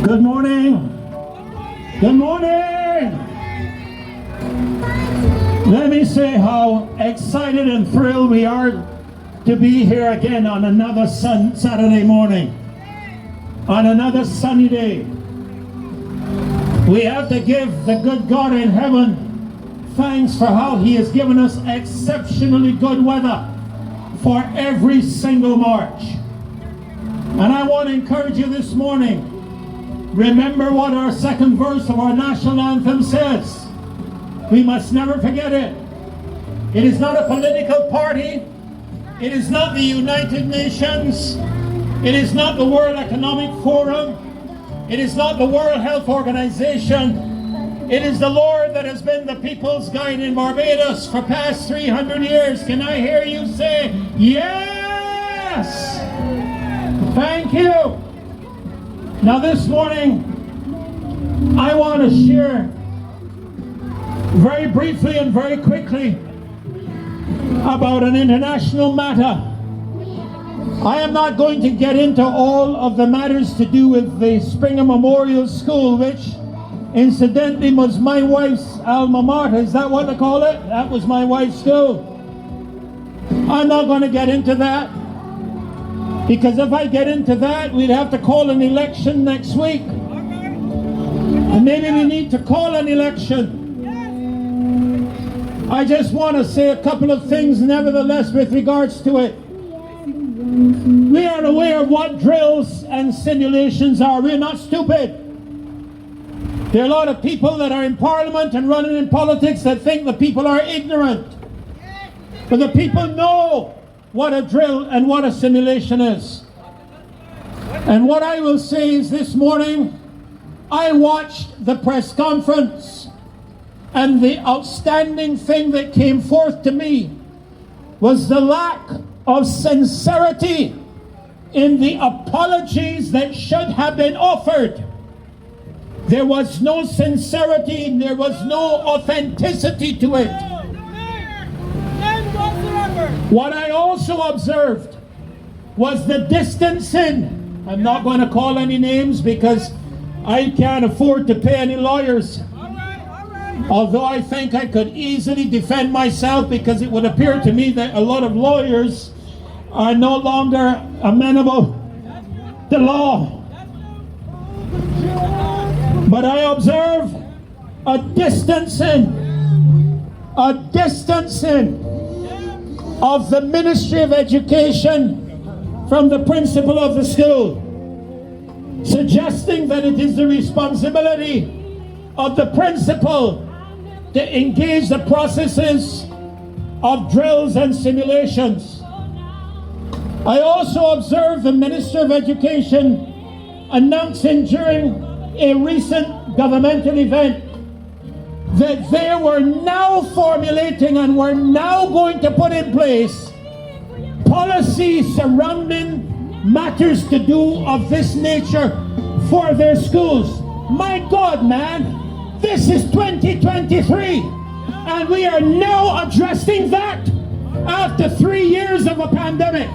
Good morning. Good morning. Let me say how excited and thrilled we are to be here again on another Saturday morning, on another sunny day. We have to give the good God in heaven thanks for how He has given us exceptionally good weather for every single March. And I want to encourage you this morning, remember what our second verse of our national anthem says. We must never forget it. It is not a political party. It is not the United Nations. It is not the World Economic Forum. It is not the World Health Organization. It is the Lord that has been the people's guide in Barbados for past 300 years. Can I hear you say, yes? Thank you. Now this morning, I want to share very briefly and very quickly about an international matter. I am not going to get into all of the matters to do with the Springer Memorial School, which incidentally was my wife's alma mater. Is that what they call it? That was my wife's school. I'm not going to get into that, because if I get into that, we'd have to call an election next week. And maybe we need to call an election. I just want to say a couple of things nevertheless with regards to it. We are aware of what drills and simulations are. We're not stupid. There are a lot of people that are in Parliament and running in politics that think the people are ignorant. But the people know what a drill and what a simulation is. And what I will say is this morning, I watched the press conference, and the outstanding thing that came forth to me was the lack of sincerity in the apologies that should have been offered. There was no sincerity, there was no authenticity to it. What I also observed was the distancing. I'm not going to call any names because I can't afford to pay any lawyers. Although I think I could easily defend myself, because it would appear to me that a lot of lawyers are no longer amenable to law. But I observe a distancing of the Ministry of Education from the principal of the school, suggesting that it is the responsibility of the principal to engage the processes of drills and simulations. I also observed the Minister of Education announcing during a recent governmental event that they were now formulating and were now going to put in place policies surrounding matters to do of this nature for their schools. My God, man, this is 2023, and we are now addressing that after 3 years of a pandemic,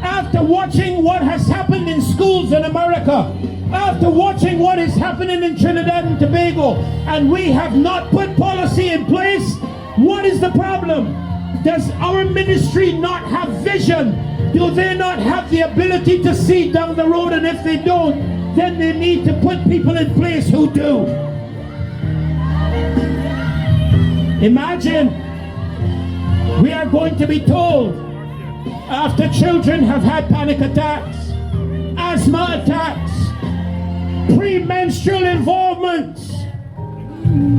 after watching what has happened in schools in America, after watching what is happening in Trinidad and Tobago, and we have not put policy in place. What is the problem? Does our ministry not have vision? Do they not have the ability to see down the road? And if they don't, then they need to put people in place who do. Imagine we are going to be told, after children have had panic attacks, asthma attacks, premenstrual involvements,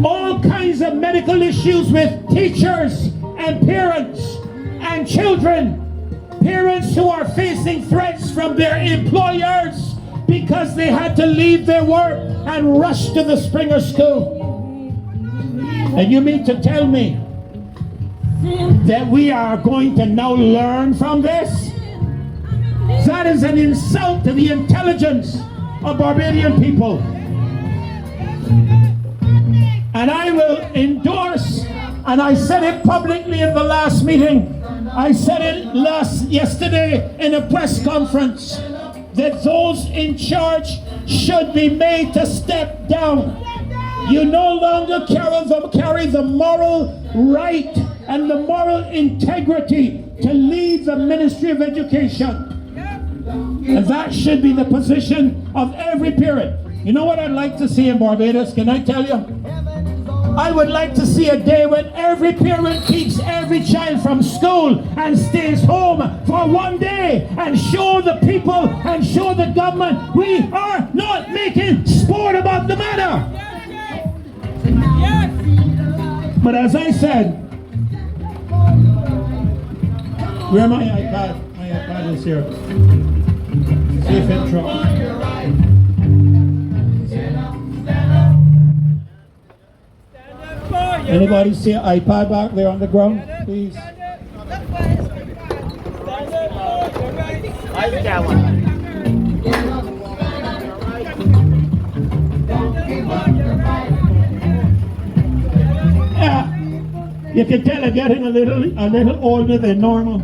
all kinds of medical issues with teachers and parents and children, parents who are facing threats from their employers because they had to leave their work and rush to the Springer School. And you mean to tell me that we are going to now learn from this? That is an insult to the intelligence of Barbadian people. And I will endorse, and I said it publicly in the last meeting, I said it yesterday in a press conference, that those in charge should be made to step down. You no longer carry the moral right and the moral integrity to lead the Ministry of Education. And that should be the position of every parent. You know what I'd like to see in Barbados? Can I tell you? I would like to see a day when every parent keeps every child from school and stays home for one day and show the people and show the government we are not making sport about the matter. But as I said, where my iPad? My iPad is here. See if it drops. Anybody see an iPad back there on the ground, please? I got one. You can tell I'm getting a little older than normal.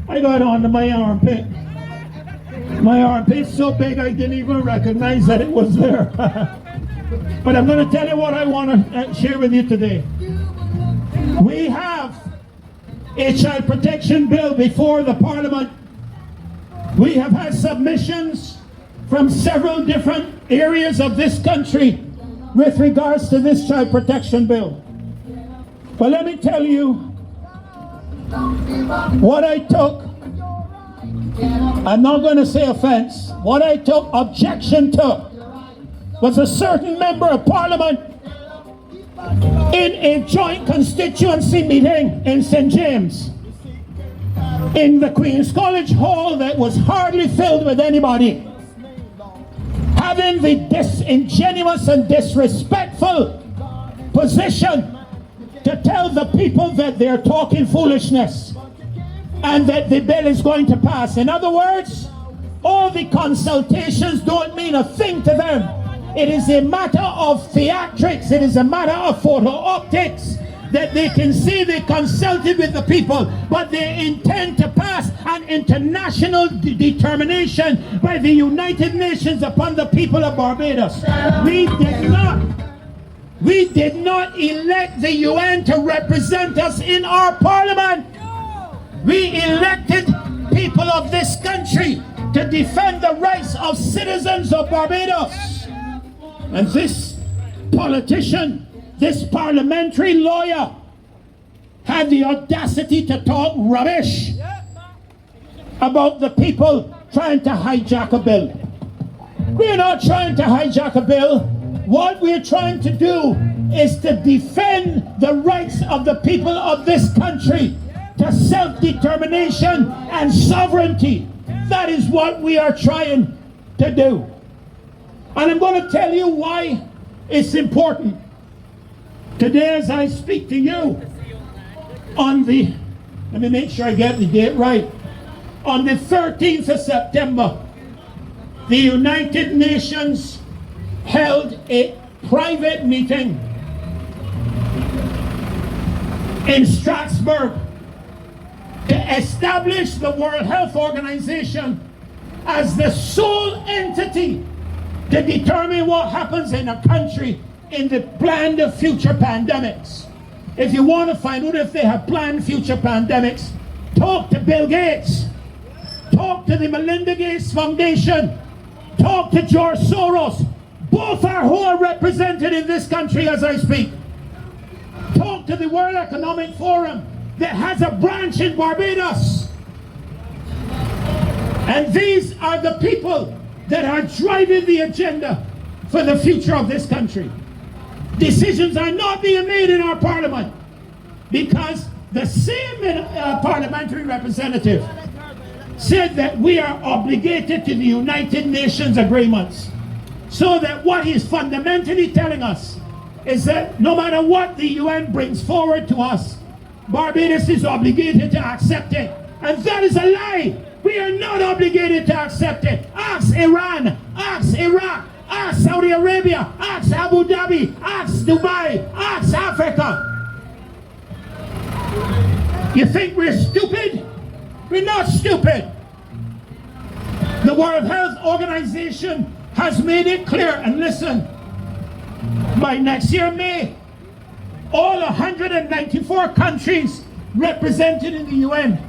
I got onto my armpit. My armpit's so big I didn't even recognize that it was there. But I'm going to tell you what I want to share with you today. We have a child protection bill before the Parliament. We have had submissions from several different areas of this country with regards to this child protection bill. But let me tell you what I took. I'm not going to say offense. What I took objection to was a certain member of Parliament in a joint constituency meeting in St. James in the Queen's College Hall that was hardly filled with anybody, having the disingenuous and disrespectful position to tell the people that they're talking foolishness and that the bill is going to pass. In other words, all the consultations don't mean a thing to them. It is a matter of theatrics. It is a matter of photo optics that they can say they consulted with the people, but they intend to pass an international determination by the United Nations upon the people of Barbados. We did not elect the UN to represent us in our parliament. We elected people of this country to defend the rights of citizens of Barbados. And this politician, this parliamentary lawyer, had the audacity to talk rubbish about the people trying to hijack a bill. We're not trying to hijack a bill. What we're trying to do is to defend the rights of the people of this country to self-determination and sovereignty. That is what we are trying to do. And I'm going to tell you why it's important. Today as I speak to you on the, let me make sure I get the date right, on the 13th of September, the United Nations held a private meeting in Strasbourg to establish the World Health Organization as the sole entity to determine what happens in a country in the planned future pandemics. If you want to find out if they have planned future pandemics, talk to Bill Gates, talk to the Melinda Gates Foundation, talk to George Soros. Both are who are represented in this country as I speak. Talk to the World Economic Forum that has a branch in Barbados. And these are the people that are driving the agenda for the future of this country. Decisions are not being made in our parliament because the same parliamentary representative said that we are obligated to the United Nations agreements. So that what he's fundamentally telling us is that no matter what the UN brings forward to us, Barbados is obligated to accept it. And that is a lie. We are not obligated to accept it. Ask Iran, ask Iraq, ask Saudi Arabia, ask Abu Dhabi, ask Dubai, ask Africa. You think we're stupid? We're not stupid. The World Health Organization has made it clear, and listen, by next year, May, all 194 countries represented in the UN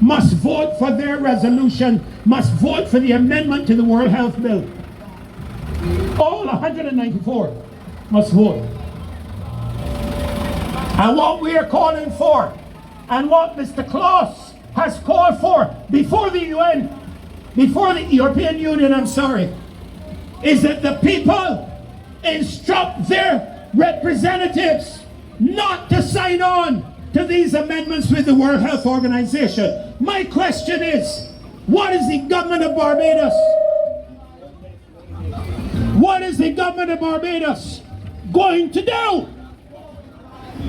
must vote for their resolution, must vote for the amendment to the World Health Bill. All 194 must vote. And what we are calling for, and what Mr. Klaus has called for before the UN, before the European Union, is that the people instruct their representatives not to sign on to these amendments with the World Health Organization. My question is, what is the government of Barbados? What is the government of Barbados going to do?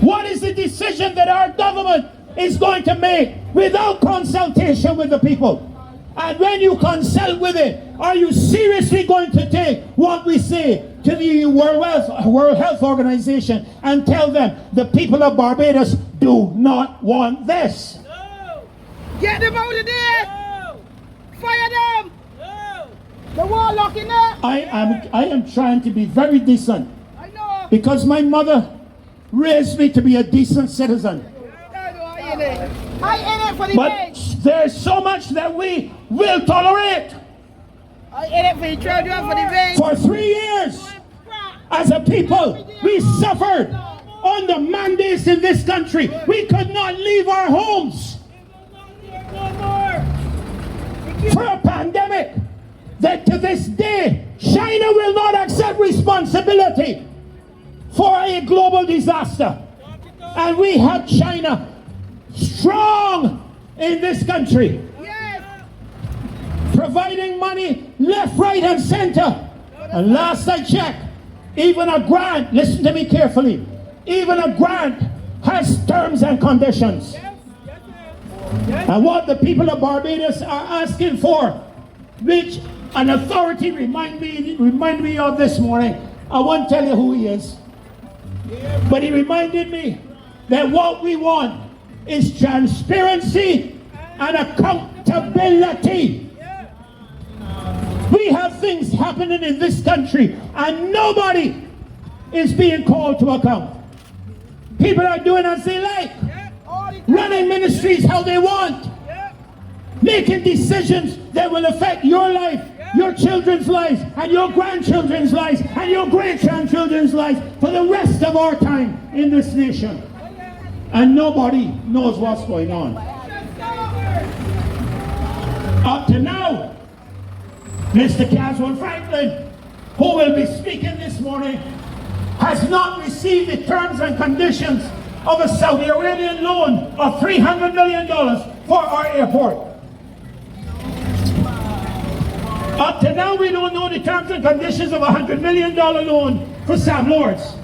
What is the decision that our government is going to make without consultation with the people? And when you consult with it, are you seriously going to take what we say to the World Health Organization and tell them the people of Barbados do not want this? No. Get them out of there! No. Fire them! No. The warlock in there! I am trying to be very decent. I know. Because my mother raised me to be a decent citizen. I in it for the But age. there's so much that we will tolerate. I in it for the children for the vein. For 3 years, as a people, we suffered under mandates in this country. We could not leave our homes for a pandemic that to this day, China will not accept responsibility for a global disaster. And we have China strong in this country, Yes. providing money left, right, and center. And last I checked, even a grant, listen to me carefully, even a grant has terms and conditions. And what the people of Barbados are asking for, which an authority remind me of this morning. I won't tell you who he is, but he reminded me that what we want is transparency and accountability. We have things happening in this country and nobody is being called to account. People are doing as they like, running ministries how they want, making decisions that will affect your life, your children's lives, and your grandchildren's lives, and your great-grandchildren's lives for the rest of our time in this nation. And nobody knows what's going on. Up to now, Mr. Caswell Franklin, who will be speaking this morning, has not received the terms and conditions of a Saudi Arabian loan of $300 million for our airport. Up to now, we don't know the terms and conditions of a $100 million loan for Sam Lords.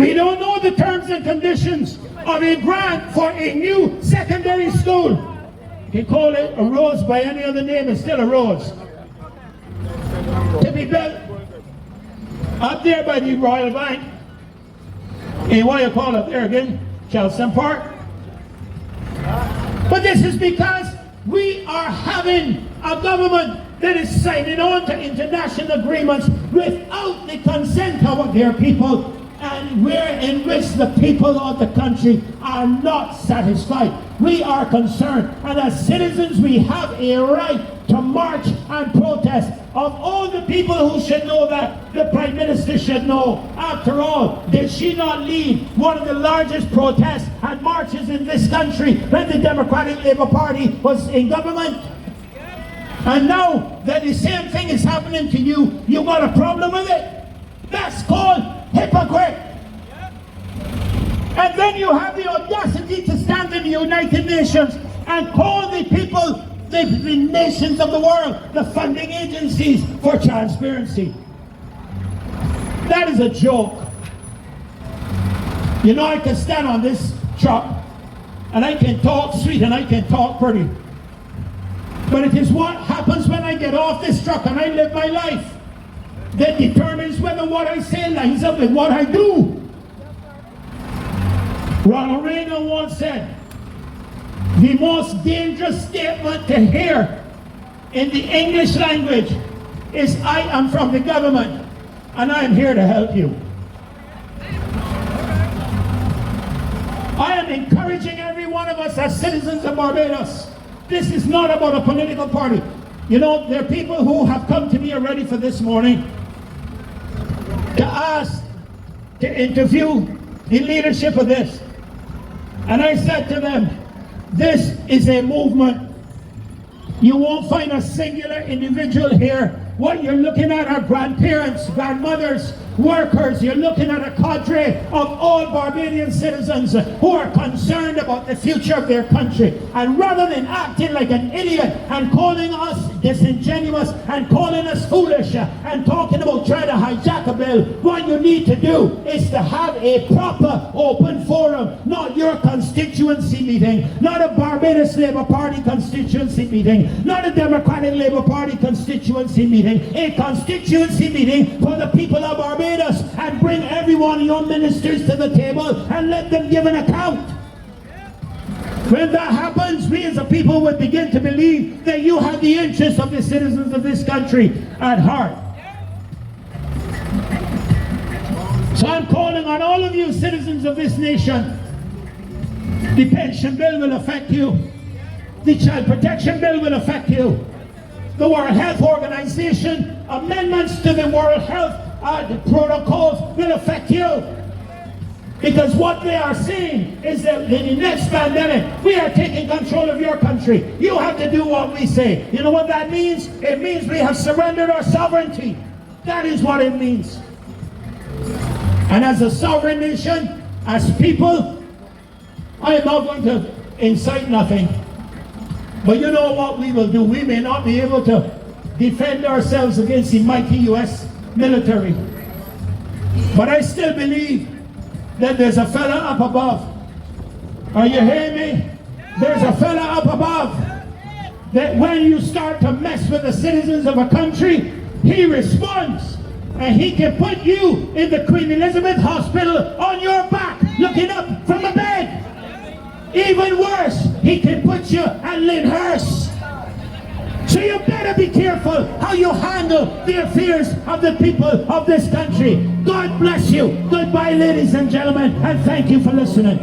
We don't know the terms and conditions of a grant for a new secondary school. You can call it a Rose by any other name, it's still a Rose. To be built up there by the Royal Bank, in what you call it there again, Cheltenham Park. But this is because we are having a government that is signing on to international agreements without the consent of their people, and in which the people of the country are not satisfied. We are concerned, and as citizens we have a right to march and protest. Of all the people who should know that, the Prime Minister should know. After all, did she not lead one of the largest protests and marches in this country when the Democratic Labour Party was in government? And now that the same thing is happening to you, you got a problem with it? That's called hypocrite. And then you have the audacity to stand in the United Nations and call the people, the nations of the world, the funding agencies for transparency. That is a joke. You know, I can stand on this truck and I can talk sweet and I can talk pretty. But it is what happens when I get off this truck and I live my life that determines whether what I say lines up with what I do. Ronald Reagan once said, the most dangerous statement to hear in the English language is, I am from the government and I am here to help you. I am encouraging every one of us as citizens of Barbados. This is not about a political party. You know, there are people who have come to me already for this morning to ask to interview the leadership of this. And I said to them, this is a movement. You won't find a singular individual here. What you're looking at are grandparents, grandmothers, workers. You're looking at a cadre of all Barbadian citizens who are concerned about the future of their country. And rather than acting like an idiot and calling us disingenuous and calling us foolish and talking about trying to hijack a bill, what you need to do is to have a proper open forum, not your constituency meeting, not a Barbados Labour Party constituency meeting, not a Democratic Labour Party constituency meeting, a constituency meeting for the people of Barbados, and bring every one of your ministers to the table and let them give an account. When that happens, we as a people will begin to believe that you have the interests of the citizens of this country at heart. So I'm calling on all of you citizens of this nation. The pension bill will affect you. The child protection bill will affect you. The World Health Organization amendments to the World Health protocols will affect you. Because what they are saying is that in the next pandemic, we are taking control of your country. You have to do what we say. You know what that means? It means we have surrendered our sovereignty. That is what it means. And as a sovereign nation, as people, I am not going to incite nothing. But you know what we will do? We may not be able to defend ourselves against the mighty U.S. military. But I still believe that there's a fella up above. Are you hearing me? There's a fella up above that when you start to mess with the citizens of a country, he responds. And he can put you in the Queen Elizabeth Hospital on your back, looking up from a bed. Even worse, he can put you at Lyndhurst. So you better be careful how you handle the affairs of the people of this country. God bless you. Goodbye, ladies and gentlemen, and thank you for listening.